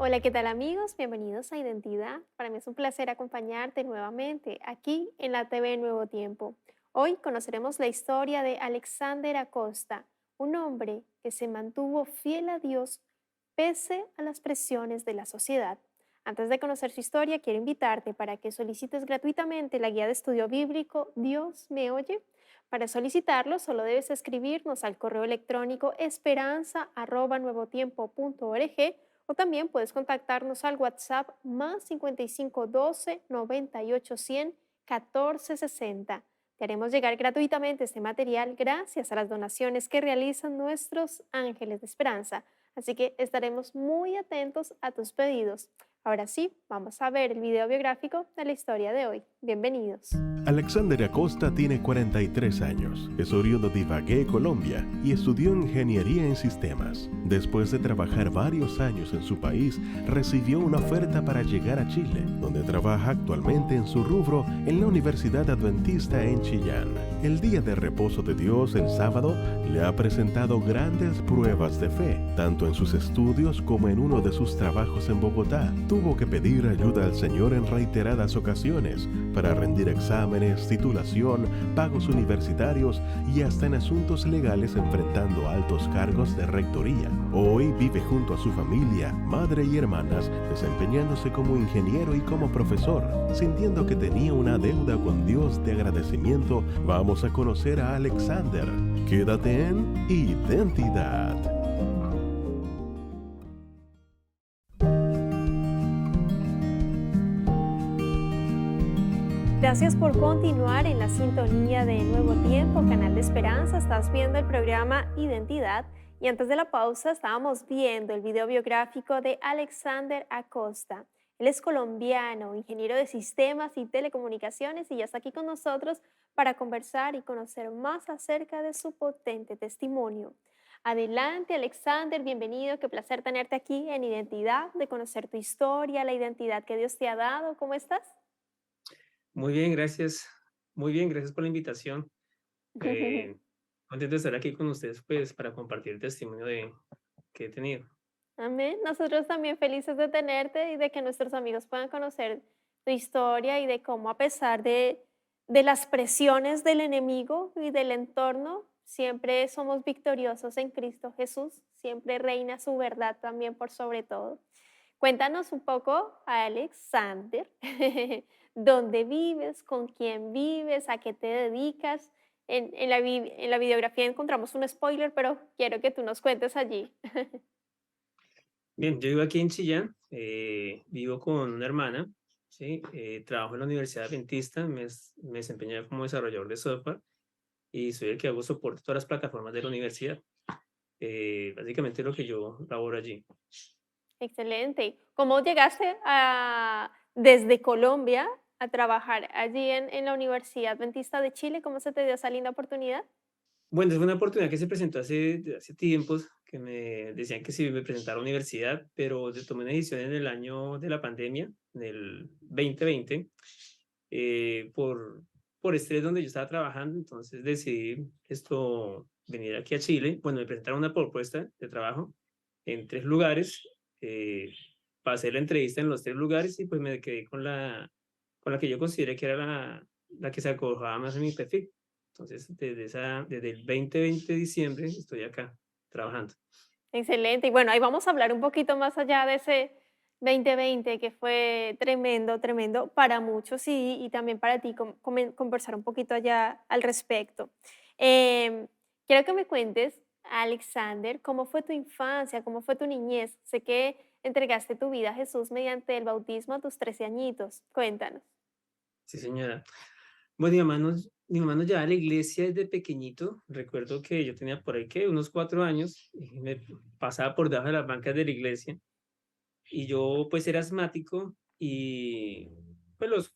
Hola, ¿qué tal amigos? Bienvenidos a Identidad. Para mí es un placer acompañarte nuevamente aquí en la TV Nuevo Tiempo. Hoy conoceremos la historia de Alexander Acosta, un hombre que se mantuvo fiel a Dios pese a las presiones de la sociedad. Antes de conocer su historia, quiero invitarte para que solicites gratuitamente la guía de estudio bíblico Dios me oye. Para solicitarlo, solo debes escribirnos al correo electrónico esperanza@nuevotiempo.org o también puedes contactarnos al WhatsApp más 5512 98 100 14 60. Te haremos llegar gratuitamente este material gracias a las donaciones que realizan nuestros ángeles de esperanza. Así que estaremos muy atentos a tus pedidos. Ahora sí, vamos a ver el video biográfico de la historia de hoy. Bienvenidos. Alexander Acosta tiene 43 años, es oriundo de Ibagué, Colombia, y estudió ingeniería en sistemas. Después de trabajar varios años en su país, recibió una oferta para llegar a Chile, donde trabaja actualmente en su rubro en la Universidad Adventista en Chillán. El día de reposo de Dios, el sábado, le ha presentado grandes pruebas de fe, tanto en sus estudios como en uno de sus trabajos en Bogotá. Tuvo que pedir ayuda al Señor en reiteradas ocasiones para rendir exámenes, titulación, pagos universitarios y hasta en asuntos legales enfrentando altos cargos de rectoría. Hoy vive junto a su familia, madre y hermanas, desempeñándose como ingeniero y como profesor. Sintiendo que tenía una deuda con Dios de agradecimiento, vamos a conocer a Alexander. Quédate en Identidad. Gracias por continuar en la sintonía de Nuevo Tiempo, Canal de Esperanza. Estás viendo el programa Identidad y antes de la pausa estábamos viendo el video biográfico de Alexander Acosta. Él es colombiano, ingeniero de sistemas y telecomunicaciones y ya está aquí con nosotros para conversar y conocer más acerca de su potente testimonio. Adelante, Alexander, bienvenido. Qué placer tenerte aquí en Identidad, de conocer tu historia, la identidad que Dios te ha dado. ¿Cómo estás? Muy bien, gracias. Muy bien, gracias por la invitación. Eh, Contento de estar aquí con ustedes, pues, para compartir el testimonio que he tenido. Amén. Nosotros también felices de tenerte y de que nuestros amigos puedan conocer tu historia y de cómo a pesar de las presiones del enemigo y del entorno, siempre somos victoriosos en Cristo Jesús. Siempre reina su verdad también por sobre todo. Cuéntanos un poco, Alexander, dónde vives, con quién vives, a qué te dedicas. En la videografía encontramos un spoiler, pero quiero que tú nos cuentes allí. Bien, yo vivo aquí en Chillán, vivo con una hermana, ¿sí? Trabajo en la Universidad Adventista, me desempeño como desarrollador de software y soy el que hago soporte a todas las plataformas de la universidad. Básicamente lo que yo laboro allí. Excelente. ¿Cómo llegaste desde Colombia a trabajar allí en la Universidad Adventista de Chile? ¿Cómo se te dio esa linda oportunidad? Bueno, es una oportunidad que se presentó hace tiempos, que me decían que si me presentara a la universidad, pero yo tomé una decisión en el año de la pandemia, en el 2020, por estrés donde yo estaba trabajando, entonces decidí venir aquí a Chile. Bueno, me presentaron una propuesta de trabajo en tres lugares, eh, pasé la entrevista en los tres lugares y pues me quedé con la que yo consideré que era la que se acojaba más a mi perfil. Entonces, desde el 2020 de diciembre estoy acá trabajando. Excelente. Y bueno, ahí vamos a hablar un poquito más allá de ese 2020 que fue tremendo, tremendo para muchos y también para ti, conversar un poquito allá al respecto. Em, Quiero que me cuentes, Alexander, cómo fue tu infancia, cómo fue tu niñez. Sé que entregaste tu vida a Jesús mediante el bautismo a tus 13 añitos. Cuéntanos. Sí, señora. Bueno, mi mamá nos llevaba a la iglesia desde pequeñito. Recuerdo que yo tenía por ahí que unos 4 años y me pasaba por debajo de las bancas de la iglesia y yo pues era asmático y pues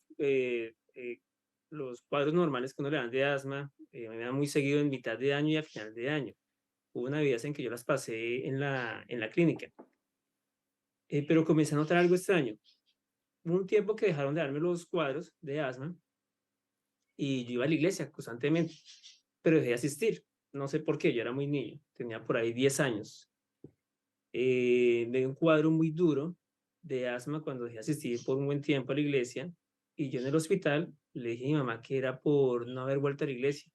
los cuadros normales que uno le dan de asma me dan muy seguido en mitad de año y a final de año. Hubo una vida en que yo las pasé en la clínica, pero comencé a notar algo extraño. Hubo un tiempo que dejaron de darme los cuadros de asma y yo iba a la iglesia constantemente, pero dejé de asistir. No sé por qué, yo era muy niño, tenía por ahí 10 años. Me dio un cuadro muy duro de asma cuando dejé de asistir por un buen tiempo a la iglesia. Y yo en el hospital le dije a mi mamá que era por no haber vuelto a la iglesia.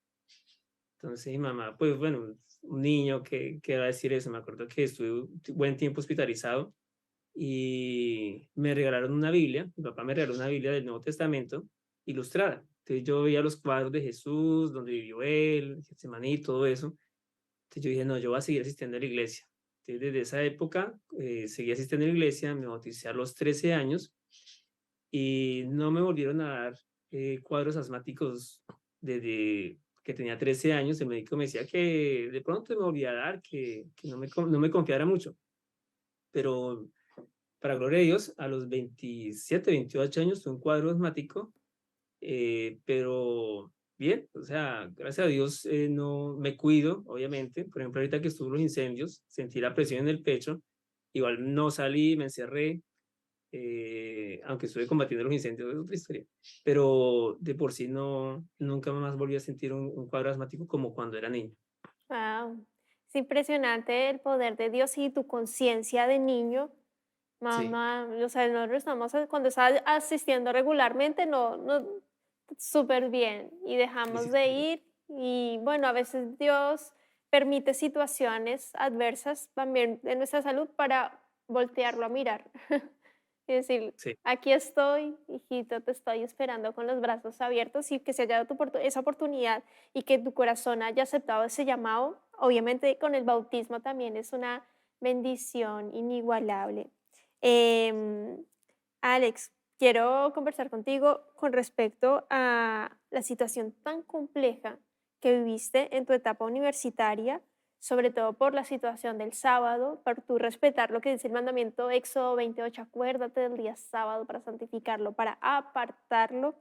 Entonces mi mamá, pues bueno, un niño que va a decir eso. Me acuerdo que estuve un buen tiempo hospitalizado y me regalaron una Biblia. Mi papá me regaló una Biblia del Nuevo Testamento ilustrada. Entonces yo veía los cuadros de Jesús, donde vivió él, Getsemaní y todo eso. Entonces yo dije, no, yo voy a seguir asistiendo a la iglesia. Entonces desde esa época seguí asistiendo a la iglesia, me bauticé a los 13 años y no me volvieron a dar cuadros asmáticos desde que tenía 13 años. El médico me decía que de pronto me volvía a dar, que no me confiara mucho. Pero para gloria de Dios, a los 27, 28 años tuve un cuadro asmático, pero bien, o sea, gracias a Dios no me cuido, obviamente. Por ejemplo, ahorita que estuvo los incendios, sentí la presión en el pecho, igual no salí, me encerré, aunque estuve combatiendo los incendios, es otra historia, pero de por sí no, nunca más volví a sentir un cuadro asmático como cuando era niño. Wow, es impresionante el poder de Dios y tu conciencia de niño. Sí, Mamá, o sea, nosotros estamos, cuando estaba asistiendo regularmente, súper bien, y sí, dejamos sí, de sí, ir, y bueno, a veces Dios permite situaciones adversas también de nuestra salud para voltearlo a mirar y decir, sí. aquí estoy, hijito, te estoy esperando con los brazos abiertos, y que se haya dado esa oportunidad y que tu corazón haya aceptado ese llamado, obviamente con el bautismo también es una bendición inigualable. Em, Alex, quiero conversar contigo con respecto a la situación tan compleja que viviste en tu etapa universitaria, sobre todo por la situación del sábado, por tu respetar lo que dice el mandamiento Éxodo 28, acuérdate del día sábado para santificarlo, para apartarlo,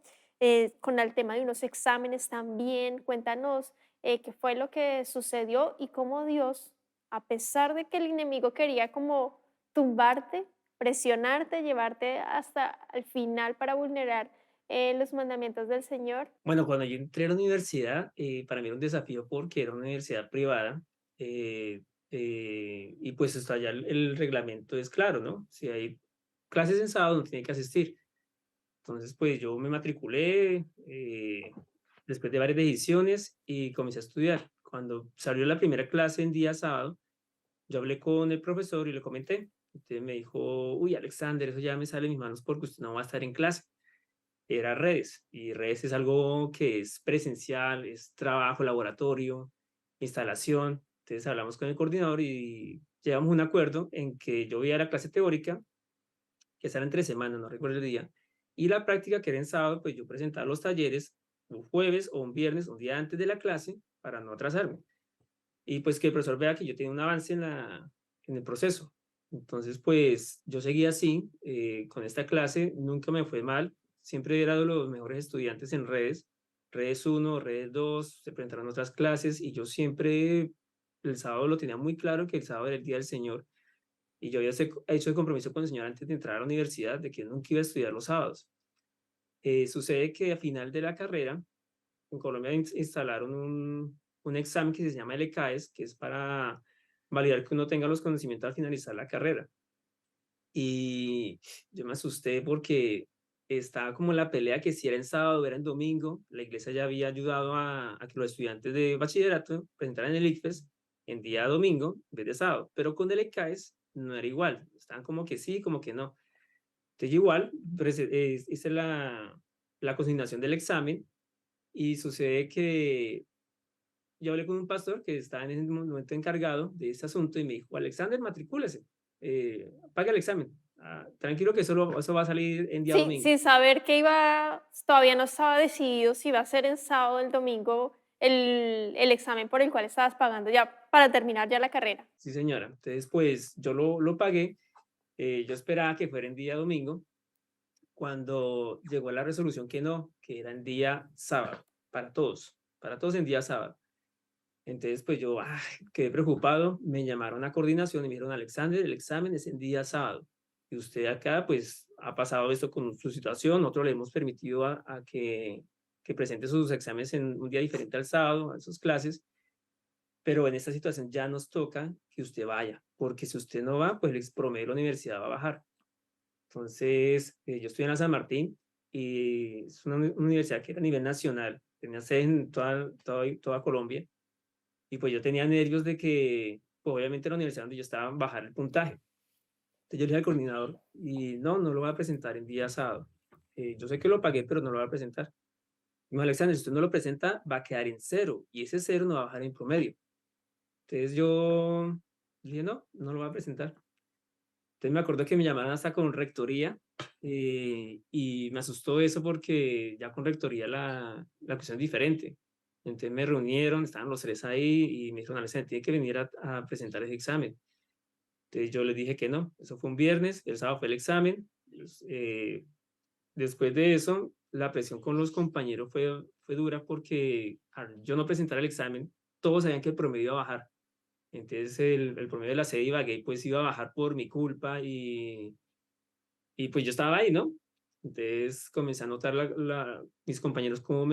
con el tema de unos exámenes también. Cuéntanos qué fue lo que sucedió y cómo Dios, a pesar de que el enemigo quería como tumbarte, presionarte, llevarte hasta el final para vulnerar los mandamientos del Señor. Bueno, cuando yo entré a la universidad, para mí era un desafío porque era una universidad privada, eh, y pues hasta allá el reglamento es claro, ¿no? Si hay clases en sábado, no tiene que asistir. Entonces, pues yo me matriculé después de varias decisiones y comencé a estudiar. Cuando salió la primera clase en día sábado, yo hablé con el profesor y le comenté. Entonces me dijo, uy, Alexander, eso ya me sale de mis manos porque usted no va a estar en clase. Era redes, y redes es algo que es presencial, es trabajo, laboratorio, instalación. Entonces hablamos con el coordinador y llegamos a un acuerdo en que yo veía la clase teórica, que sale entre semanas, no recuerdo el día, y la práctica, que era en sábado, pues yo presentaba los talleres un jueves o un viernes, un día antes de la clase, para no atrasarme. Y pues que el profesor vea que yo tenía un avance en el proceso. Entonces, pues yo seguía así, con esta clase, nunca me fue mal, siempre era de los mejores estudiantes en redes, redes uno, redes 2, se presentaron otras clases y yo siempre el sábado lo tenía muy claro, que el sábado era el día del Señor, y yo había hecho el compromiso con el Señor antes de entrar a la universidad de que nunca iba a estudiar los sábados. Sucede que a final de la carrera, en Colombia instalaron un examen que se llama el ECAES, que es para validar que uno tenga los conocimientos al finalizar la carrera. Y yo me asusté porque estaba como la pelea que si era en sábado, era en domingo. La iglesia ya había ayudado a que los estudiantes de bachillerato presentaran el ICFES en día domingo en vez de sábado, pero con el ECAES no era igual. Estaban como que sí, como que no. Entonces yo igual hice la consignación del examen y sucede que yo hablé con un pastor que estaba en ese momento encargado de ese asunto y me dijo, Alexander, matricúlese, pague el examen. Tranquilo que eso va a salir en día Sí, domingo. sin saber que iba, todavía no estaba decidido si iba a ser el sábado o el domingo el examen por el cual estabas pagando ya para terminar ya la carrera. Sí, señora. Entonces, pues yo lo pagué. Yo esperaba que fuera en día domingo. Cuando llegó la resolución que no, que era en día sábado, para todos en día sábado. Entonces, pues yo quedé preocupado, me llamaron a coordinación y me dijeron, Alexander, el examen es en día sábado. Y usted acá, pues, ha pasado esto con su situación, nosotros le hemos permitido que presente sus exámenes en un día diferente al sábado, a sus clases, pero en esta situación ya nos toca que usted vaya, porque si usted no va, pues el promedio de la universidad va a bajar. Entonces, yo estoy en la San Martín y es una universidad que era a nivel nacional, tenía sede en toda Colombia, y pues yo tenía nervios de que, pues obviamente la universidad donde yo estaba, bajar el puntaje. Entonces yo le dije al coordinador, y no lo voy a presentar el día sábado. Yo sé que lo pagué, pero no lo voy a presentar. Me dijo, Alexander, si usted no lo presenta, va a quedar en cero, y ese cero no va a bajar en promedio. Entonces yo dije, no lo voy a presentar. Entonces me acuerdo que me llamaron hasta con rectoría, y me asustó eso porque ya con rectoría la cuestión es diferente. Entonces me reunieron, estaban los tres ahí y me dijeron, Alexander, tiene que venir a presentar ese examen. Entonces yo les dije que no, eso fue un viernes, el sábado fue el examen. Después de eso, la presión con los compañeros fue dura porque al yo no presentar el examen, todos sabían que el promedio iba a bajar. Entonces el promedio de la sede de Ibagué pues iba a bajar por mi culpa, y pues yo estaba ahí, ¿no? Entonces comencé a notar mis compañeros como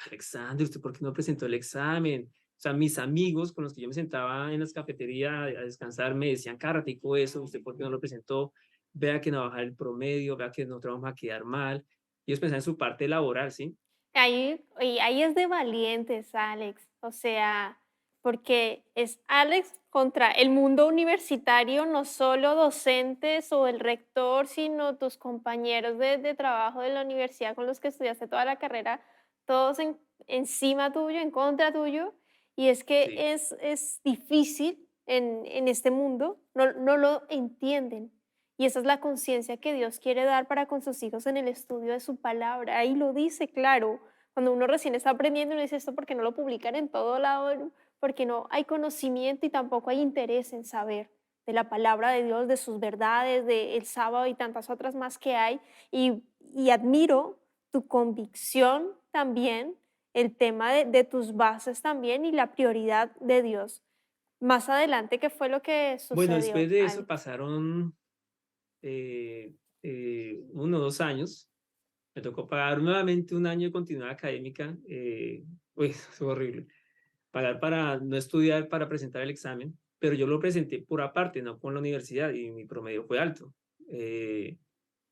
Alexander, ¿usted por qué no presentó el examen? O sea, mis amigos con los que yo me sentaba en las cafeterías a descansar me decían, cada ratico eso, ¿usted por qué no lo presentó? Vea que no va a bajar el promedio, vea que nosotros vamos a quedar mal. Ellos pensaban en su parte laboral, ¿sí? Ahí es de valientes, Alex. O sea, porque es Alex contra el mundo universitario, no solo docentes o el rector, sino tus compañeros de trabajo de la universidad con los que estudiaste toda la carrera, todos encima tuyo, en contra tuyo. Y es que Sí. es difícil en este mundo, no lo entienden. Y esa es la conciencia que Dios quiere dar para con sus hijos en el estudio de su palabra. Ahí lo dice claro. Cuando uno recién está aprendiendo, uno dice esto porque no lo publican en todo lado, porque no hay conocimiento y tampoco hay interés en saber de la palabra de Dios, de sus verdades, del sábado y tantas otras más que hay. Y admiro tu convicción también, el tema de tus bases también y la prioridad de Dios. Más adelante, ¿qué fue lo que Bueno, sucedió, después de eso Alex? pasaron 1 o 2 años. Me tocó pagar nuevamente un año de continuidad académica. Uy, fue horrible. Pagar para no estudiar, para presentar el examen, pero yo lo presenté por aparte, no con la universidad, y mi promedio fue alto.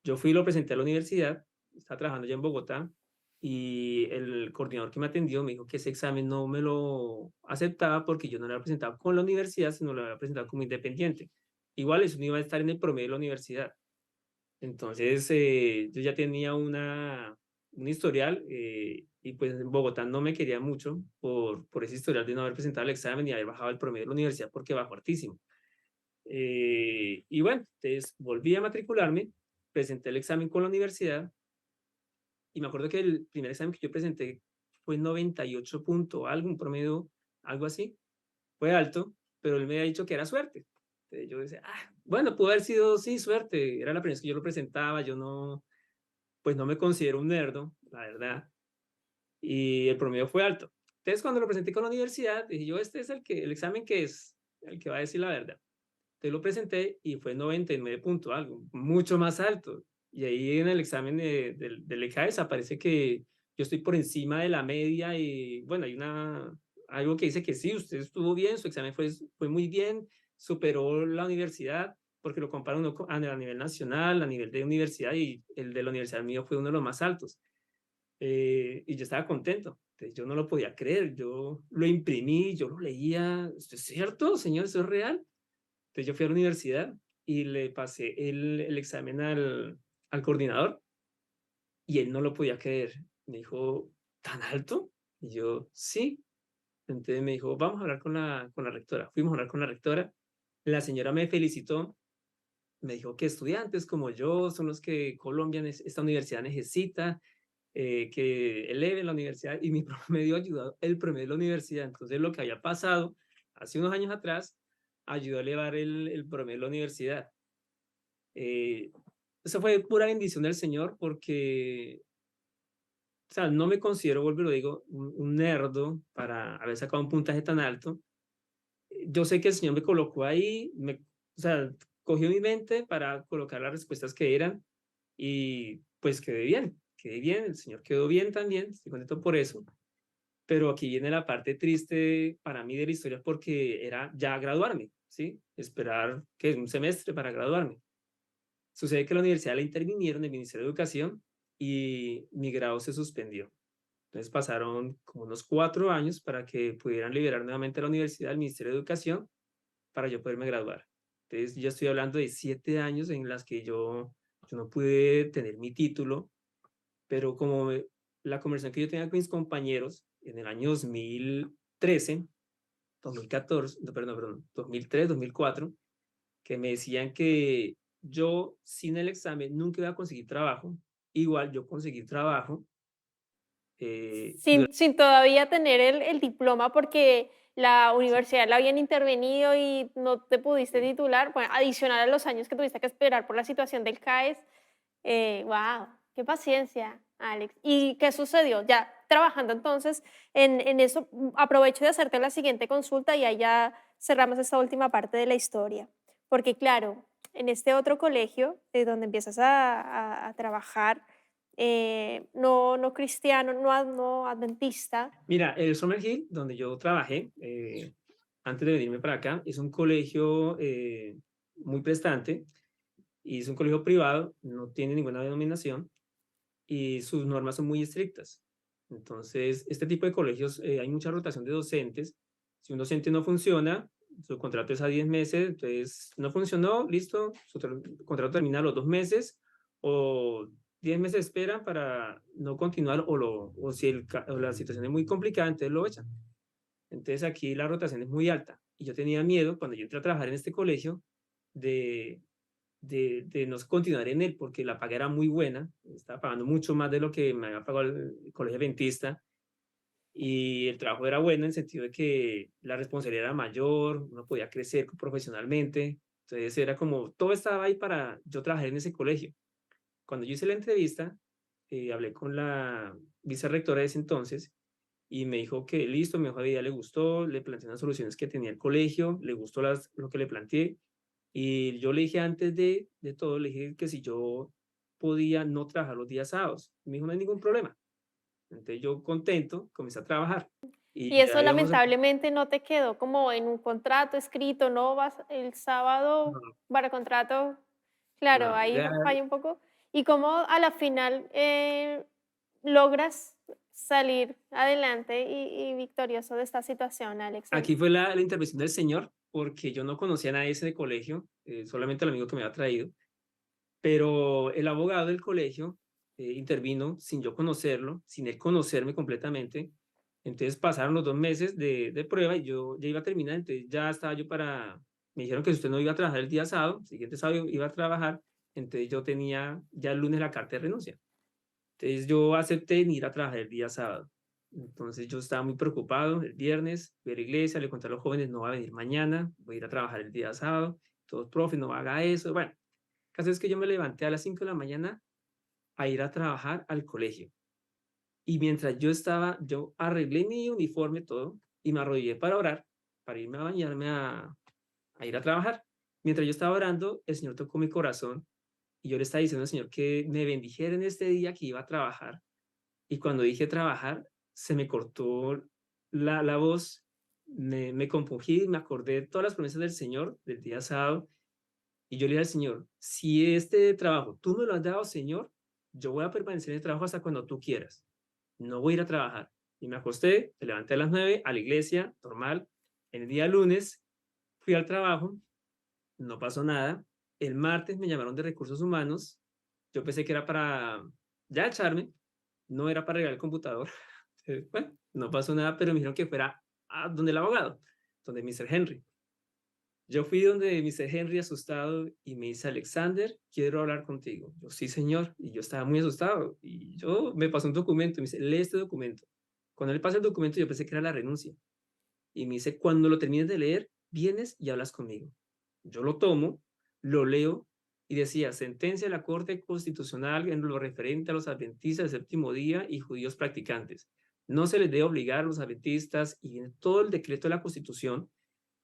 Yo fui y lo presenté a la universidad, estaba trabajando ya en Bogotá, y el coordinador que me atendió me dijo que ese examen no me lo aceptaba porque yo no lo había presentado con la universidad, sino lo había presentado como independiente. Igual eso no iba a estar en el promedio de la universidad. Entonces, yo ya tenía un historial, y pues en Bogotá no me quería mucho por ese historial de no haber presentado el examen y haber bajado el promedio de la universidad porque bajó hartísimo. Y bueno, entonces volví a matricularme, presenté el examen con la universidad, y me acuerdo que el primer examen que yo presenté fue 98 punto algo, un promedio, algo así. Fue alto, pero él me había dicho que era suerte. Entonces yo decía, bueno, pudo haber sido, sí, suerte. Era la primera vez que yo lo presentaba, yo no, pues no me considero un nerdo, la verdad, y el promedio fue alto. Entonces, cuando lo presenté con la universidad, dije yo, este es el examen que es el que va a decir la verdad. Entonces lo presenté y fue 99 punto algo, mucho más alto. Y ahí en el examen del ECAES aparece que yo estoy por encima de la media, y bueno, hay algo que dice que sí, usted estuvo bien, su examen fue muy bien, superó la universidad, porque lo compara uno a nivel nacional, a nivel de universidad, y el de la universidad mío fue uno de los más altos. Y yo estaba contento. Entonces, yo no lo podía creer, yo lo imprimí, yo lo leía, ¿esto es cierto, señor? ¿Esto es real? Entonces yo fui a la universidad y le pasé el examen al coordinador, y él no lo podía creer. Me dijo, ¿tan alto? Y yo, sí. Entonces me dijo, vamos a hablar con la rectora. Fuimos a hablar con la rectora. La señora me felicitó, me dijo que estudiantes como yo son los que Colombia, esta universidad necesita, que eleve la universidad, y mi promedio ayudó, el promedio de la universidad. Entonces lo que había pasado hace unos años atrás ayudó a elevar el promedio de la universidad. Eh, Eso fue pura bendición del Señor porque, o sea, no me considero, vuelvo y lo digo, un nerdo para haber sacado un puntaje tan alto. Yo sé que el Señor me colocó ahí, o sea, cogió mi mente para colocar las respuestas que eran, y pues quedé bien, el Señor quedó bien también, estoy contento por eso. Pero aquí viene la parte triste para mí de la historia, porque era ya graduarme, ¿sí? Esperar que un semestre para graduarme. Sucede que la universidad la intervinieron, el Ministerio de Educación, y mi grado se suspendió. Entonces pasaron como unos 4 años para que pudieran liberar nuevamente la universidad, el Ministerio de Educación, para yo poderme graduar. Entonces ya estoy hablando de 7 años en las que yo no pude tener mi título, pero la conversación que yo tenía con mis compañeros en el año 2013, 2014, no, perdón, 2003, 2004, que me decían que yo sin el examen nunca iba a conseguir trabajo. Igual yo conseguí trabajo. Sin todavía tener el diploma porque la universidad la habían intervenido y no te pudiste titular, bueno, adicional a los años que tuviste que esperar por la situación del CAES. Wow, qué paciencia, Alex. ¿Y qué sucedió? Ya trabajando entonces en eso, aprovecho de hacerte la siguiente consulta y ahí ya cerramos esta última parte de la historia. Porque claro, en este otro colegio, donde empiezas a trabajar, no cristiano, no adventista. Mira, el Summer Hill, donde yo trabajé antes de venirme para acá, es un colegio muy prestante y es un colegio privado, no tiene ninguna denominación y sus normas son muy estrictas. Entonces, este tipo de colegios, hay mucha rotación de docentes. Si un docente no funciona, su contrato es a 10 meses, entonces no funcionó, listo, contrato termina a los 2 meses o 10 meses de espera para no continuar o si o la situación es muy complicada, entonces lo echan. Entonces aquí la rotación es muy alta y yo tenía miedo cuando yo entré a trabajar en este colegio de, de no continuar en él porque la paga era muy buena, estaba pagando mucho más de lo que me había pagado el colegio adventista y el trabajo era bueno en el sentido de que la responsabilidad era mayor, uno podía crecer profesionalmente, entonces era como, todo estaba ahí para yo trabajar en ese colegio. Cuando yo hice la entrevista, hablé con la vicerrectora de ese entonces y me dijo que listo, mi hoja de vida le gustó, le planteé unas soluciones que tenía el colegio, le gustó lo que le planteé y yo le dije antes de todo, le dije que si yo podía no trabajar los días sábados. Me dijo, no hay ningún problema. Entonces yo contento, comencé a trabajar Y y eso ya íbamos a... lamentablemente no te quedó como en un contrato escrito, no vas el sábado No, para contrato, claro, no, ahí ya falla un poco. ¿Y cómo a la final logras salir adelante y victorioso de esta situación, Alex? aquí fue la intervención del señor, porque yo no conocía a nadie de ese colegio, solamente el amigo que me había traído, pero el abogado del colegio intervino sin yo conocerlo, sin él conocerme completamente. Entonces pasaron los 2 meses de prueba y yo ya iba a terminar, entonces ya estaba yo para... Me dijeron que si usted no iba a trabajar el día sábado, el siguiente sábado iba a trabajar, entonces yo tenía ya el lunes la carta de renuncia. Entonces yo acepté en ir a trabajar el día sábado. Entonces yo estaba muy preocupado el viernes, fui a la iglesia, le conté a los jóvenes, no va a venir mañana, voy a ir a trabajar el día sábado. Todos, profe, no haga eso. Bueno, el caso es que yo me levanté a las 5 de la mañana a ir a trabajar al colegio. Y mientras yo arreglé mi uniforme, todo, y me arrodillé para orar, para irme a bañarme a ir a trabajar. Mientras yo estaba orando, el Señor tocó mi corazón y yo le estaba diciendo al Señor que me bendijera en este día que iba a trabajar y cuando dije trabajar, se me cortó la voz, me compungí, me acordé de todas las promesas del Señor del día sábado, y yo le dije al Señor, si este trabajo tú me lo has dado, Señor, yo voy a permanecer en el trabajo hasta cuando tú quieras. No voy a ir a trabajar. Y me acosté, me levanté a las 9 a la iglesia, normal. El día lunes fui al trabajo, no pasó nada. El martes me llamaron de recursos humanos. Yo pensé que era para ya echarme, no era para arreglar el computador. Bueno, no pasó nada, pero me dijeron que fuera a donde el abogado, donde Mr. Henry. Yo fui donde Mr. Henry asustado y me dice, Alexander, quiero hablar contigo. Yo, sí, señor. Y yo estaba muy asustado. Y yo me pasó un documento y me dice, lee este documento. Cuando le pasa el documento, yo pensé que era la renuncia. Y me dice, cuando lo termines de leer, vienes y hablas conmigo. Yo lo tomo, lo leo y decía, sentencia de la Corte Constitucional en lo referente a los adventistas del séptimo día y judíos practicantes. No se les debe obligar a los adventistas y en todo el decreto de la Constitución,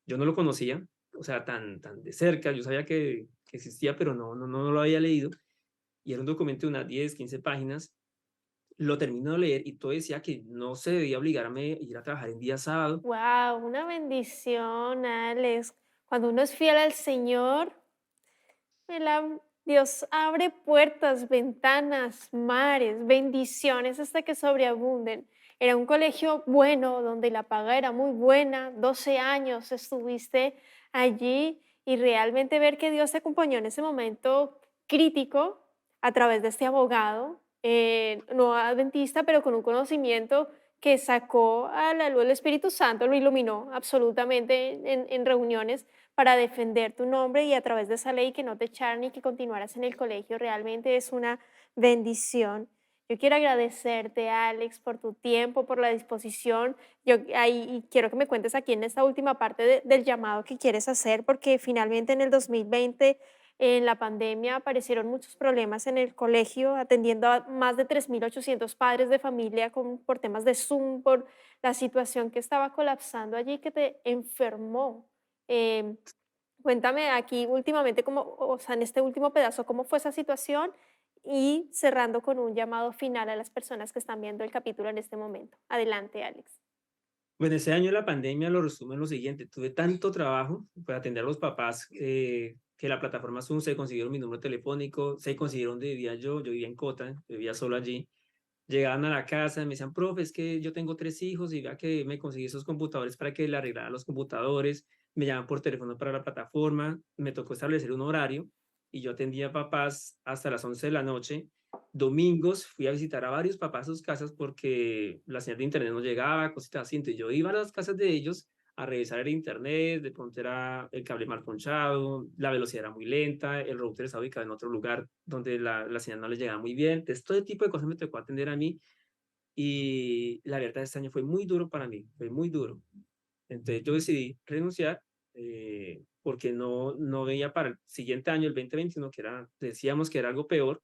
yo no lo conocía, o sea, tan de cerca, yo sabía que existía, pero no lo había leído, y era un documento de unas 10, 15 páginas, lo termino de leer y todo decía que no se debía obligarme a ir a trabajar en día sábado. Wow, una bendición, Alex. Cuando uno es fiel al Señor, Dios abre puertas, ventanas, mares, bendiciones hasta que sobreabunden. Era un colegio bueno, donde la paga era muy buena, 12 años estuviste allí y realmente ver que Dios te acompañó en ese momento crítico a través de este abogado, no adventista, pero con un conocimiento que sacó a la luz el Espíritu Santo, lo iluminó absolutamente en reuniones para defender tu nombre y a través de esa ley que no te echaran y que continuaras en el colegio. Realmente es una bendición. Yo quiero agradecerte, Alex, por tu tiempo, por la disposición. Yo ahí y quiero que me cuentes aquí en esta última parte del llamado que quieres hacer, porque finalmente en el 2020, en la pandemia, aparecieron muchos problemas en el colegio, atendiendo a más de 3.800 padres de familia por temas de Zoom, por la situación que estaba colapsando allí, que te enfermó. Em, Cuéntame aquí últimamente, cómo, o sea, en este último pedazo, cómo fue esa situación y cerrando con un llamado final a las personas que están viendo el capítulo en este momento. Adelante, Alex. Bueno, ese año de la pandemia lo resumo en lo siguiente: tuve tanto trabajo para atender a los papás, que la plataforma Zoom se consiguieron mi número telefónico, se consiguieron donde vivía yo vivía en Cota, vivía solo allí. Llegaban a la casa y me decían, profe, es que yo tengo 3 hijos y vea que me conseguí esos computadores para que le arreglara los computadores. Me llaman por teléfono para la plataforma. Me tocó establecer un horario y yo atendía a papás hasta las 11 de la noche. Domingos fui a visitar a varios papás a sus casas porque la señal de internet no llegaba, cositas así. Entonces yo iba a las casas de ellos a revisar el internet, de pronto era el cable mal ponchado, la velocidad era muy lenta, el router estaba ubicado en otro lugar donde la señal no les llegaba muy bien. Entonces, todo tipo de cosas me tocó atender a mí y la verdad este año fue muy duro para mí, fue muy duro. Entonces yo decidí renunciar, porque no veía para el siguiente año, el 2021, que era, decíamos que era algo peor,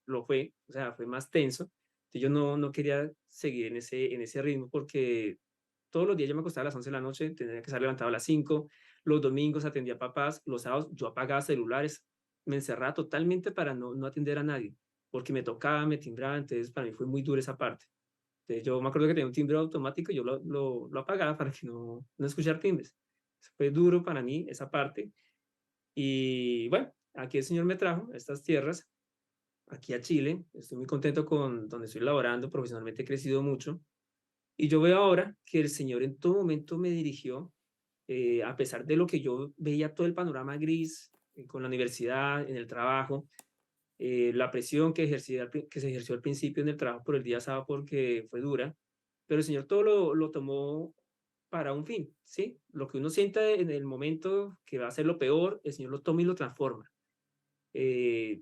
lo fue, o sea, fue más tenso. Entonces yo no quería seguir en ese ritmo porque todos los días yo me acostaba a las 11 de la noche, tenía que estar levantado a las 5, los domingos atendía a papás, los sábados yo apagaba celulares, me encerraba totalmente para no atender a nadie, porque me tocaba, me timbraba, entonces para mí fue muy dura esa parte. Entonces yo me acuerdo que tenía un timbre automático y yo lo apagaba para que no escuchar timbres. Fue duro para mí esa parte. Y bueno, aquí el Señor me trajo a estas tierras, aquí a Chile. Estoy muy contento con donde estoy laborando, profesionalmente he crecido mucho. Y yo veo ahora que el Señor en todo momento me dirigió, a pesar de lo que yo veía todo el panorama gris, con la universidad, en el trabajo, la presión que se ejerció al principio en el trabajo por el día sábado porque fue dura, pero el Señor todo lo tomó para un fin, ¿sí? Lo que uno sienta en el momento que va a ser lo peor, el Señor lo toma y lo transforma. Eh,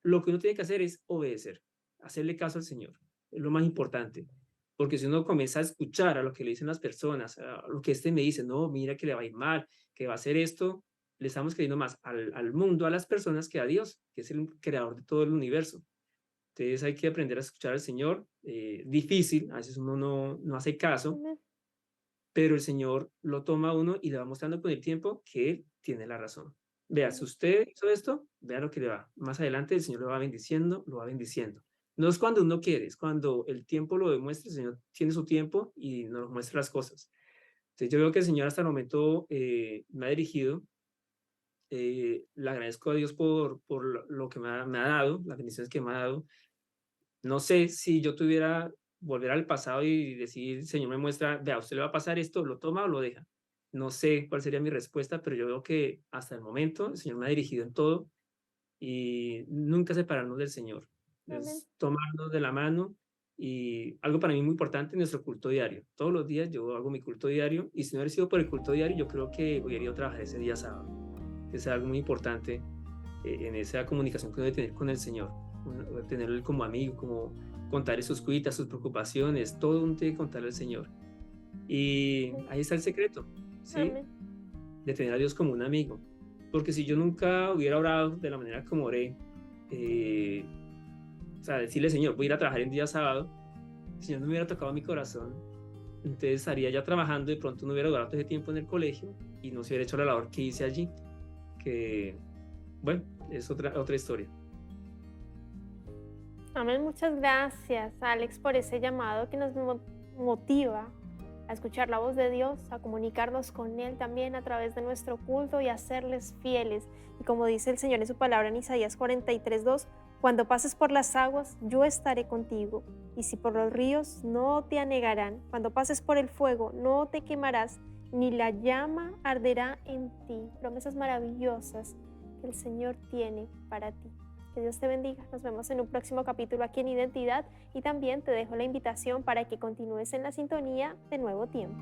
lo que uno tiene que hacer es obedecer, hacerle caso al Señor, es lo más importante. Porque si uno comienza a escuchar a lo que le dicen las personas, a lo que este me dice, no, mira que le va a ir mal, que va a hacer esto, le estamos creyendo más al mundo, a las personas, que a Dios, que es el creador de todo el universo. Entonces hay que aprender a escuchar al Señor. Difícil, a veces uno no hace caso, Amén. pero el Señor lo toma a uno y le va mostrando con el tiempo que Él tiene la razón. Vea, si Amén. usted hizo esto, vea lo que le va. Más adelante el Señor lo va bendiciendo, lo va bendiciendo. No es cuando uno quiere, es cuando el tiempo lo demuestra, el Señor tiene su tiempo y nos muestra las cosas. Entonces yo veo que el Señor hasta el momento, me ha dirigido. Le agradezco a Dios por lo que me ha dado, las bendiciones que me ha dado. No sé si yo tuviera volver al pasado y decir, Señor me muestra, vea, a usted le va a pasar esto, ¿lo toma o lo deja? No sé cuál sería mi respuesta, pero yo veo que hasta el momento el Señor me ha dirigido en todo y nunca separarnos del Señor. Amén. Es tomarnos de la mano y algo para mí muy importante, nuestro culto diario. Todos los días yo hago mi culto diario y si no hubiera sido por el culto diario, yo creo que hubiera ido a trabajar ese día sábado. Es algo muy importante, en esa comunicación que uno debe tener con el Señor, tenerlo como amigo, como contarle sus cuitas, sus preocupaciones, todo uno tiene que contarle al Señor. Y ahí está el secreto, ¿sí? Amén. De tener a Dios como un amigo. Porque si yo nunca hubiera orado de la manera como oré, eh, o sea, decirle, Señor, voy a ir a trabajar el día sábado, el Señor no me hubiera tocado mi corazón, entonces estaría ya trabajando, de pronto no hubiera durado todo ese tiempo en el colegio y no se hubiera hecho la labor que hice allí, que, bueno, es otra historia. Amén. Muchas gracias, Alex, por ese llamado que nos motiva a escuchar la voz de Dios, a comunicarnos con Él también a través de nuestro culto y a serles fieles. Y como dice el Señor en su palabra en Isaías 43:2, cuando pases por las aguas, yo estaré contigo. Y si por los ríos, no te anegarán. Cuando pases por el fuego, no te quemarás, ni la llama arderá en ti. Promesas maravillosas que el Señor tiene para ti. Que Dios te bendiga. Nos vemos en un próximo capítulo aquí en Identidad y también te dejo la invitación para que continúes en la sintonía de Nuevo Tiempo.